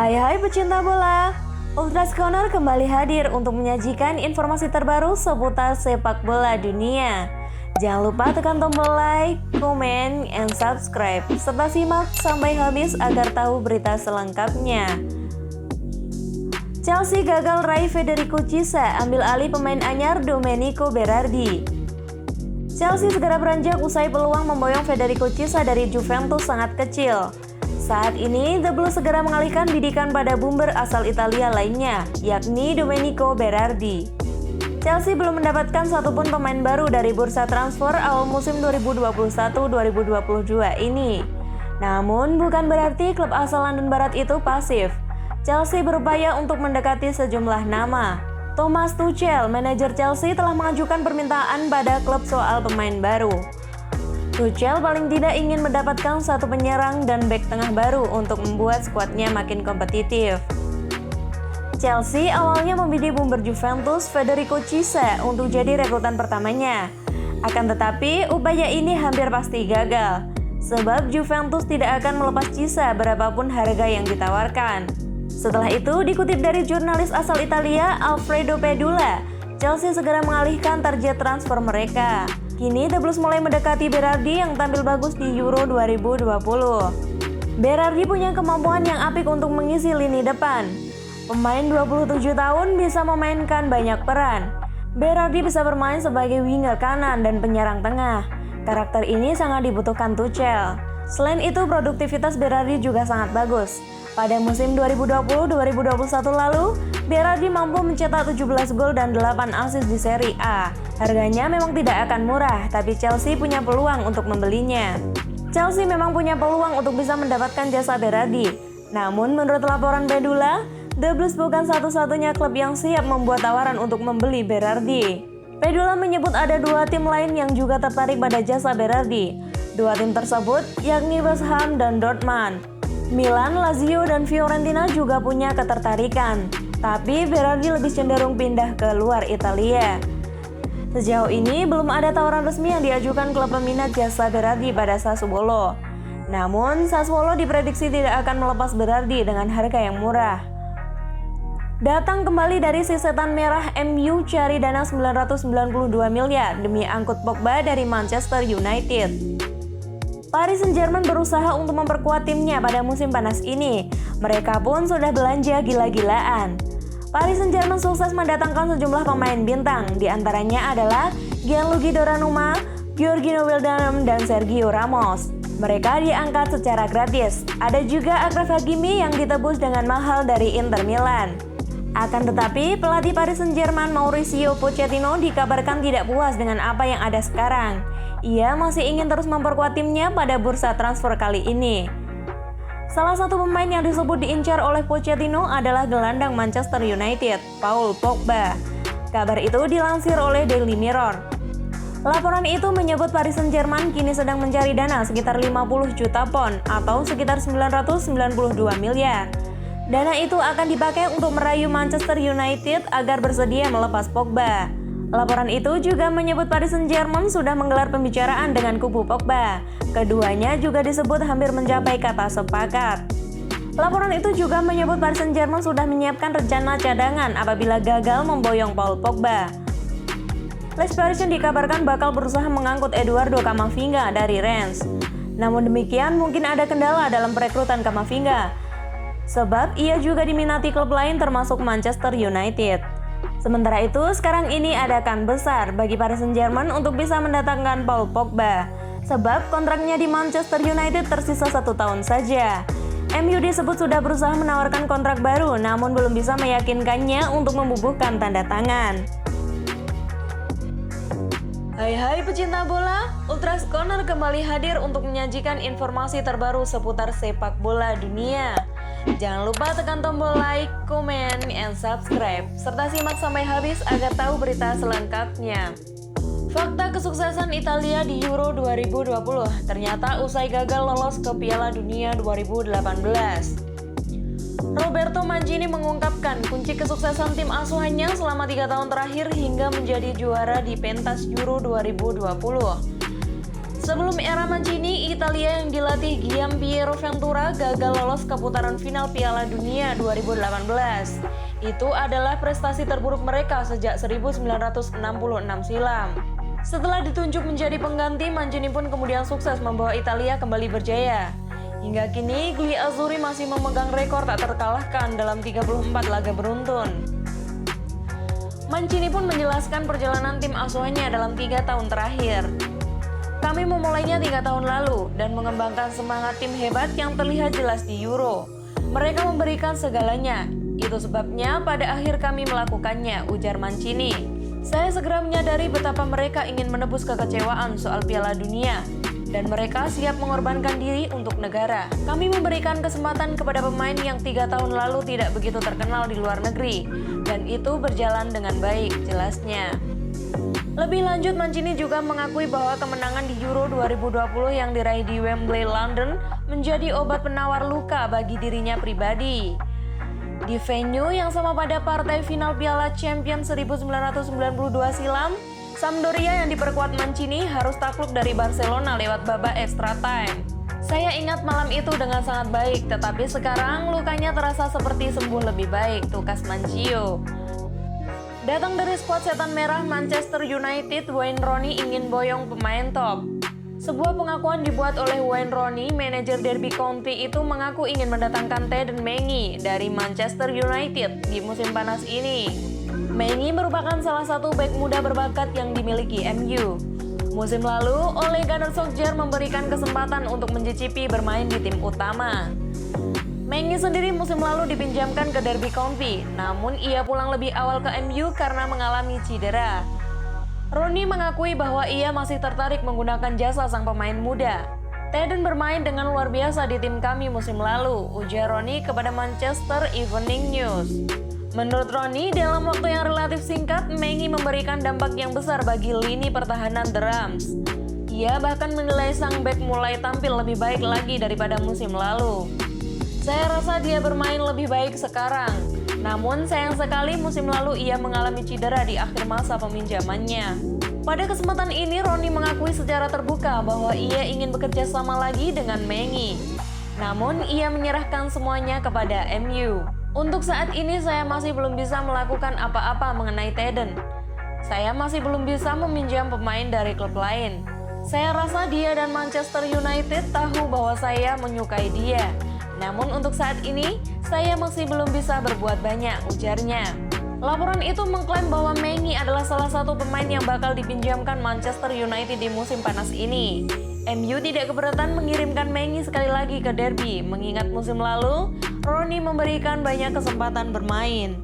Hai pecinta bola, Ultras Corner kembali hadir untuk menyajikan informasi terbaru seputar sepak bola dunia. Jangan lupa tekan tombol like, comment, and subscribe, serta simak sampai habis agar tahu berita selengkapnya. Chelsea gagal raih Federico Chiesa, ambil alih pemain anyar Domenico Berardi. Chelsea segera beranjak usai peluang memboyong Federico Chiesa dari Juventus sangat kecil. Saat ini, The Blues segera mengalihkan bidikan pada boomer asal Italia lainnya, yakni Domenico Berardi. Chelsea belum mendapatkan satupun pemain baru dari bursa transfer awal musim 2021-2022 ini. Namun, bukan berarti klub asal London Barat itu pasif. Chelsea berupaya untuk mendekati sejumlah nama. Thomas Tuchel, manajer Chelsea, telah mengajukan permintaan pada klub soal pemain baru. Tuchel paling tidak ingin mendapatkan satu penyerang dan bek tengah baru untuk membuat skuadnya makin kompetitif. Chelsea awalnya membidik boomer Juventus Federico Chiesa untuk jadi rekrutan pertamanya. Akan tetapi, upaya ini hampir pasti gagal, sebab Juventus tidak akan melepas Chiesa berapapun harga yang ditawarkan. Setelah itu, dikutip dari jurnalis asal Italia Alfredo Pedula, Chelsea segera mengalihkan target transfer mereka. Kini The Blues mulai mendekati Berardi yang tampil bagus di Euro 2020. Berardi punya kemampuan yang apik untuk mengisi lini depan. Pemain 27 tahun bisa memainkan banyak peran. Berardi bisa bermain sebagai winger kanan dan penyerang tengah. Karakter ini sangat dibutuhkan Tuchel. Selain itu, produktivitas Berardi juga sangat bagus. Pada musim 2020-2021 lalu, Berardi mampu mencetak 17 gol dan 8 assist di Serie A. Harganya memang tidak akan murah, tapi Chelsea punya peluang untuk membelinya. Chelsea memang punya peluang untuk bisa mendapatkan jasa Berardi. Namun menurut laporan Pedula, The Blues bukan satu-satunya klub yang siap membuat tawaran untuk membeli Berardi. Pedula menyebut ada dua tim lain yang juga tertarik pada jasa Berardi. Dua tim tersebut yakni West Ham dan Dortmund. Milan, Lazio, dan Fiorentina juga punya ketertarikan. Tapi Berardi lebih cenderung pindah ke luar Italia. Sejauh ini belum ada tawaran resmi yang diajukan klub peminat jasa Berardi pada Sassuolo. Namun Sassuolo diprediksi tidak akan melepas Berardi dengan harga yang murah. Datang kembali dari si setan merah, MU cari dana 992 miliar demi angkut Pogba dari Manchester United. Paris Saint-Germain berusaha untuk memperkuat timnya pada musim panas ini. Mereka pun sudah belanja gila-gilaan. Paris Saint-Germain sukses mendatangkan sejumlah pemain bintang, di antaranya adalah Gianluigi Donnarumma, Georginio Wijnaldum, dan Sergio Ramos. Mereka diangkat secara gratis. Ada juga Achraf Hakimi yang ditebus dengan mahal dari Inter Milan. Akan tetapi, pelatih Paris Saint-Germain Mauricio Pochettino dikabarkan tidak puas dengan apa yang ada sekarang. Ia masih ingin terus memperkuat timnya pada bursa transfer kali ini. Salah satu pemain yang disebut diincar oleh Pochettino adalah gelandang Manchester United, Paul Pogba. Kabar itu dilansir oleh Daily Mirror. Laporan itu menyebut Paris Saint-Germain kini sedang mencari dana sekitar 50 juta pound atau sekitar 992 miliar. Dana itu akan dipakai untuk merayu Manchester United agar bersedia melepas Pogba. Laporan itu juga menyebut Paris Saint-Germain sudah menggelar pembicaraan dengan kubu Pogba. Keduanya juga disebut hampir mencapai kata sepakat. Laporan itu juga menyebut Paris Saint-Germain sudah menyiapkan rencana cadangan apabila gagal memboyong Paul Pogba. Les Parisiens dikabarkan bakal berusaha mengangkut Eduardo Camavinga dari Rennes. Namun demikian, mungkin ada kendala dalam perekrutan Camavinga, sebab ia juga diminati klub lain termasuk Manchester United. Sementara itu, sekarang ini ada kan besar bagi Paris Saint-Germain untuk bisa mendatangkan Paul Pogba, sebab kontraknya di Manchester United tersisa 1 tahun saja. MU disebut sudah berusaha menawarkan kontrak baru, namun belum bisa meyakinkannya untuk membubuhkan tanda tangan. Hai pecinta bola, Ultras Corner kembali hadir untuk menyajikan informasi terbaru seputar sepak bola dunia. Jangan lupa tekan tombol like, comment, and subscribe, serta simak sampai habis agar tahu berita selengkapnya. Fakta kesuksesan Italia di Euro 2020 ternyata usai gagal lolos ke Piala Dunia 2018. Roberto Mancini mengungkapkan kunci kesuksesan tim asuhannya selama 3 tahun terakhir hingga menjadi juara di pentas Euro 2020. Sebelum era Mancini, Italia yang dilatih Gianpiero Ventura gagal lolos ke putaran final Piala Dunia 2018. Itu adalah prestasi terburuk mereka sejak 1966 silam. Setelah ditunjuk menjadi pengganti, Mancini pun kemudian sukses membawa Italia kembali berjaya. Hingga kini, Gli Azzurri masih memegang rekor tak terkalahkan dalam 34 laga beruntun. Mancini pun menjelaskan perjalanan tim asuhannya dalam 3 tahun terakhir. Kami memulainya 3 tahun lalu dan mengembangkan semangat tim hebat yang terlihat jelas di Euro. Mereka memberikan segalanya, itu sebabnya pada akhir kami melakukannya, ujar Mancini. Saya segera menyadari betapa mereka ingin menebus kekecewaan soal Piala Dunia, dan mereka siap mengorbankan diri untuk negara. Kami memberikan kesempatan kepada pemain yang 3 tahun lalu tidak begitu terkenal di luar negeri, dan itu berjalan dengan baik, jelasnya. Lebih lanjut, Mancini juga mengakui bahwa kemenangan di Euro 2020 yang diraih di Wembley, London menjadi obat penawar luka bagi dirinya pribadi. Di venue yang sama pada partai final Piala Champions 1992 silam, Sampdoria yang diperkuat Mancini harus takluk dari Barcelona lewat babak extra time. Saya ingat malam itu dengan sangat baik, tetapi sekarang lukanya terasa seperti sembuh lebih baik, tukas Mancio. Datang dari skuad setan merah Manchester United, Wayne Rooney ingin boyong pemain top. Sebuah pengakuan dibuat oleh Wayne Rooney, manajer Derby County itu mengaku ingin mendatangkan Teden Mengi dari Manchester United di musim panas ini. Mengi merupakan salah satu bek muda berbakat yang dimiliki MU. Musim lalu, Ole Gunnar Solskjaer memberikan kesempatan untuk mencicipi bermain di tim utama. Mengi sendiri musim lalu dipinjamkan ke Derby County, namun ia pulang lebih awal ke MU karena mengalami cedera. Rooney mengakui bahwa ia masih tertarik menggunakan jasa sang pemain muda. Teden bermain dengan luar biasa di tim kami musim lalu, ujar Rooney kepada Manchester Evening News. Menurut Rooney, dalam waktu yang relatif singkat, Mengi memberikan dampak yang besar bagi lini pertahanan The Rams. Ia bahkan menilai sang bek mulai tampil lebih baik lagi daripada musim lalu. Saya rasa dia bermain lebih baik sekarang. Namun sayang sekali musim lalu ia mengalami cedera di akhir masa peminjamannya. Pada kesempatan ini Rooney mengakui secara terbuka bahwa ia ingin bekerja sama lagi dengan Mengi. Namun ia menyerahkan semuanya kepada MU. Untuk saat ini saya masih belum bisa melakukan apa-apa mengenai Teden. Saya masih belum bisa meminjam pemain dari klub lain. Saya rasa dia dan Manchester United tahu bahwa saya menyukai dia. Namun untuk saat ini, saya masih belum bisa berbuat banyak, ujarnya. Laporan itu mengklaim bahwa Mengi adalah salah satu pemain yang bakal dipinjamkan Manchester United di musim panas ini. MU tidak keberatan mengirimkan Mengi sekali lagi ke Derby, mengingat musim lalu, Rooney memberikan banyak kesempatan bermain.